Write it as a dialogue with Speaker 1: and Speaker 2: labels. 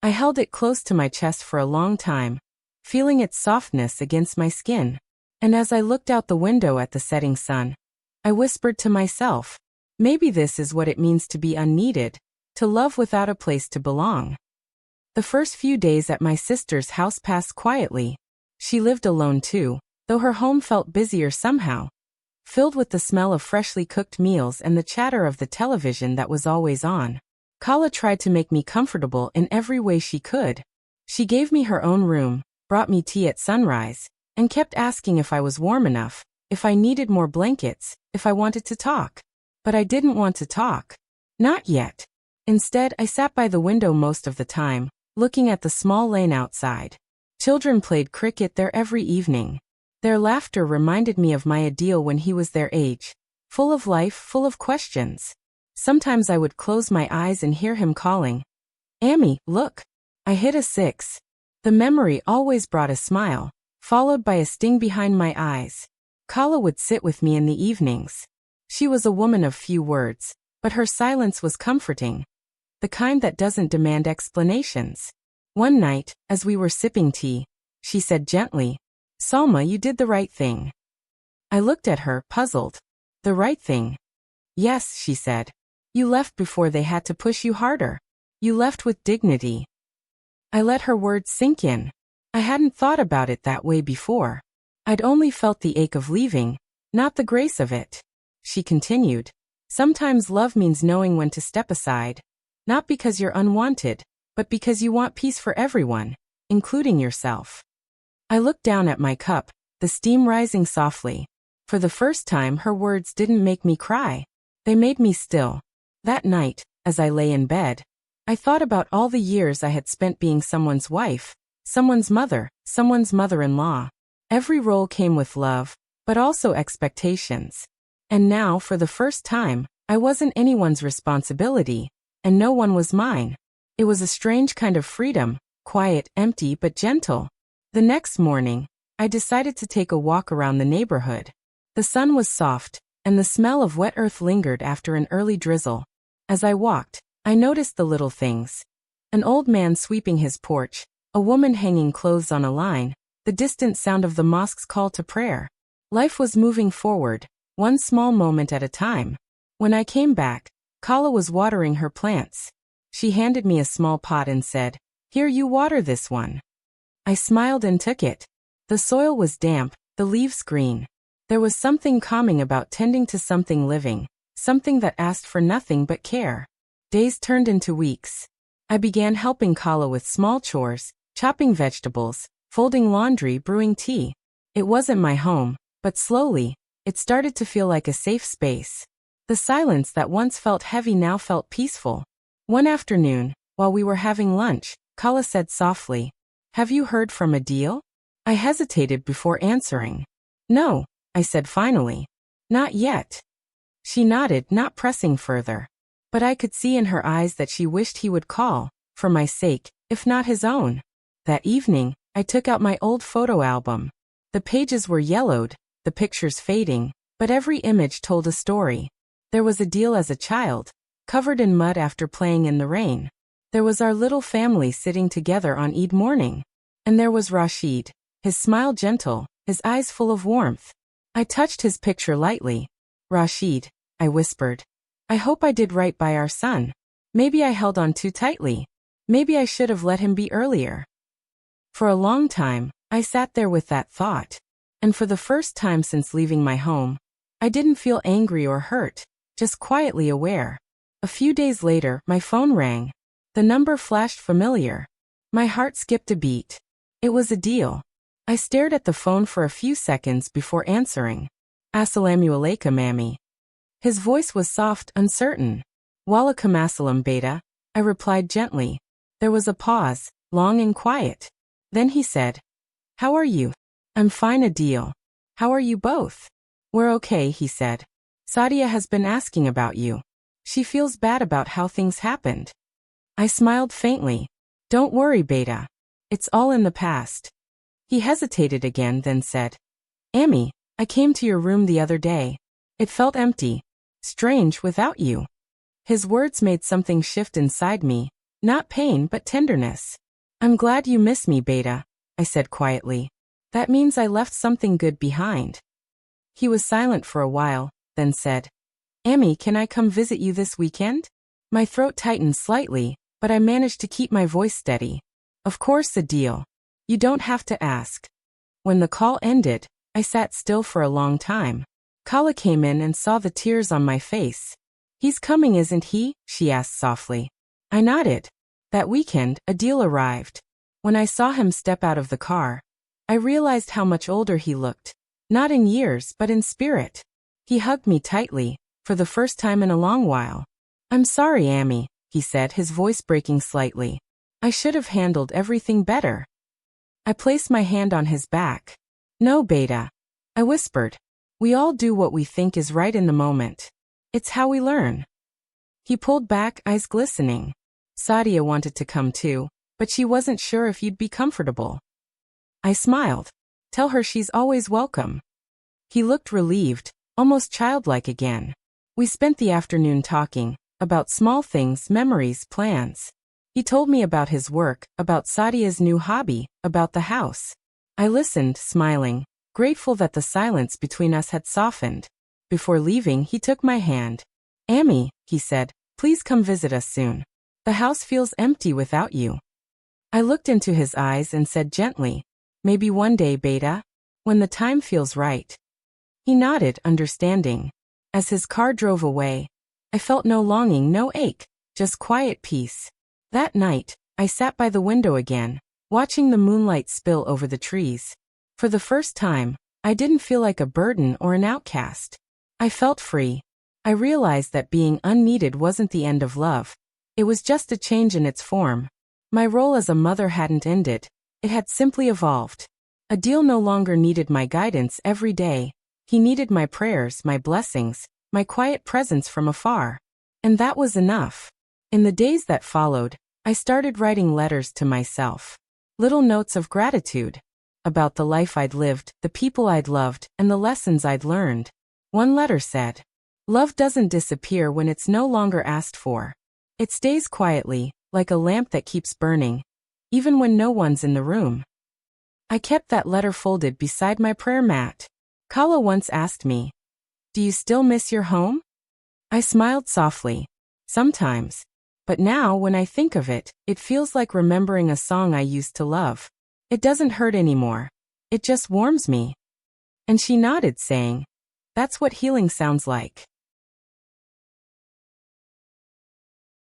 Speaker 1: I held it close to my chest for a long time, feeling its softness against my skin. And as I looked out the window at the setting sun, I whispered to myself, maybe this is what it means to be unneeded, to love without a place to belong. The first few days at my sister's house passed quietly. She lived alone too, though her home felt busier somehow, filled with the smell of freshly cooked meals and the chatter of the television that was always on. Kala tried to make me comfortable in every way she could. She gave me her own room, brought me tea at sunrise, and kept asking if I was warm enough, if I needed more blankets, if I wanted to talk. But I didn't want to talk. Not yet. Instead, I sat by the window most of the time, looking at the small lane outside. Children played cricket there every evening. Their laughter reminded me of my ideal when he was their age, full of life, full of questions. Sometimes I would close my eyes and hear him calling, "Amy, look. I hit a 6. The memory always brought a smile, followed by a sting behind my eyes. Kala would sit with me in the evenings. She was a woman of few words, but her silence was comforting, the kind that doesn't demand explanations. One night, as we were sipping tea, she said gently, "Salma, you did the right thing." I looked at her, puzzled. "The right thing?" "Yes," she said. "You left before they had to push you harder. You left with dignity." I let her words sink in. I hadn't thought about it that way before. I'd only felt the ache of leaving, not the grace of it. She continued, "Sometimes love means knowing when to step aside, not because you're unwanted, but because you want peace for everyone, including yourself." I looked down at my cup, the steam rising softly. For the first time, her words didn't make me cry. They made me still. That night, as I lay in bed, I thought about all the years I had spent being someone's wife, someone's mother, someone's mother-in-law. Every role came with love, but also expectations. And now, for the first time, I wasn't anyone's responsibility, and no one was mine. It was a strange kind of freedom, quiet, empty, but gentle. The next morning, I decided to take a walk around the neighborhood. The sun was soft, and the smell of wet earth lingered after an early drizzle. As I walked, I noticed the little things. An old man sweeping his porch, a woman hanging clothes on a line, the distant sound of the mosque's call to prayer. Life was moving forward, one small moment at a time. When I came back, Kala was watering her plants. She handed me a small pot and said, "Here, you water this one." I smiled and took it. The soil was damp, the leaves green. There was something calming about tending to something living, something that asked for nothing but care. Days turned into weeks. I began helping Kala with small chores, chopping vegetables, folding laundry, brewing tea. It wasn't my home, but slowly, it started to feel like a safe space. The silence that once felt heavy now felt peaceful. One afternoon, while we were having lunch, Kala said softly, "Have you heard from Adil?" I hesitated before answering. "No," I said finally. "Not yet." She nodded, not pressing further. But I could see in her eyes that she wished he would call, for my sake, if not his own. That evening, I took out my old photo album. The pages were yellowed, the pictures fading, but every image told a story. There was Adil as a child, covered in mud after playing in the rain. There was our little family sitting together on Eid morning. And there was Rashid, his smile gentle, his eyes full of warmth. I touched his picture lightly. "Rashid," I whispered. "I hope I did right by our son. Maybe I held on too tightly. Maybe I should have let him be earlier." For a long time, I sat there with that thought. And for the first time since leaving my home, I didn't feel angry or hurt, just quietly aware. A few days later, my phone rang. The number flashed familiar. My heart skipped a beat. It was Adil. I stared at the phone for a few seconds before answering. "Assalamu alaikum, Mammy." His voice was soft, uncertain. "Walaikum assalam, Beta," I replied gently. There was a pause, long and quiet. Then he said, "How are you?" "I'm fine, Adil. How are you both?" "We're okay," he said. "Sadia has been asking about you. She feels bad about how things happened." I smiled faintly. "Don't worry, Beta. It's all in the past." He hesitated again, then said, "Amy, I came to your room the other day. It felt empty. Strange without you." His words made something shift inside me, Not pain, but tenderness. I'm glad you miss me, Beta, I said quietly. That means I left something good behind. He was silent for a while, then said, Amy, can I come visit you this weekend? My throat tightened slightly, but I managed to keep my voice steady. Of course, a deal. You don't have to ask. When the call ended, I sat still for a long time. Kala came in and saw the tears on my face. He's coming, isn't he? She asked softly. I nodded. That weekend, Adil arrived. When I saw him step out of the car, I realized how much older he looked. Not in years, but in spirit. He hugged me tightly, for the first time in a long while. I'm sorry, Amy, he said, his voice breaking slightly. I should have handled everything better. I placed my hand on his back. No, Beta, I whispered. We all do what we think is right in the moment. It's how we learn. He pulled back, eyes glistening. Sadia wanted to come too, but she wasn't sure if you'd be comfortable. I smiled. Tell her she's always welcome. He looked relieved, almost childlike again. We spent the afternoon talking, about small things, memories, plans. He told me about his work, about Sadia's new hobby, about the house. I listened, smiling, grateful that the silence between us had softened. Before leaving, he took my hand. Amy, he said, please come visit us soon. The house feels empty without you. I looked into his eyes and said gently, maybe one day, Beta, when the time feels right. He nodded, understanding. As his car drove away, I felt no longing, no ache, just quiet peace. That night, I sat by the window again, watching the moonlight spill over the trees. For the first time, I didn't feel like a burden or an outcast. I felt free. I realized that being unneeded wasn't the end of love. It was just a change in its form. My role as a mother hadn't ended. It had simply evolved. Adil no longer needed my guidance every day. He needed my prayers, my blessings, my quiet presence from afar. And that was enough. In the days that followed, I started writing letters to myself. Little notes of gratitude. About the life I'd lived, the people I'd loved, and the lessons I'd learned. One letter said, love doesn't disappear when it's no longer asked for. It stays quietly, like a lamp that keeps burning, even when no one's in the room. I kept that letter folded beside my prayer mat. Kala once asked me, do you still miss your home? I smiled softly. Sometimes. But now, when I think of it, it feels like remembering a song I used to love. It doesn't hurt anymore. It just warms me. And she nodded, saying, that's what healing sounds like.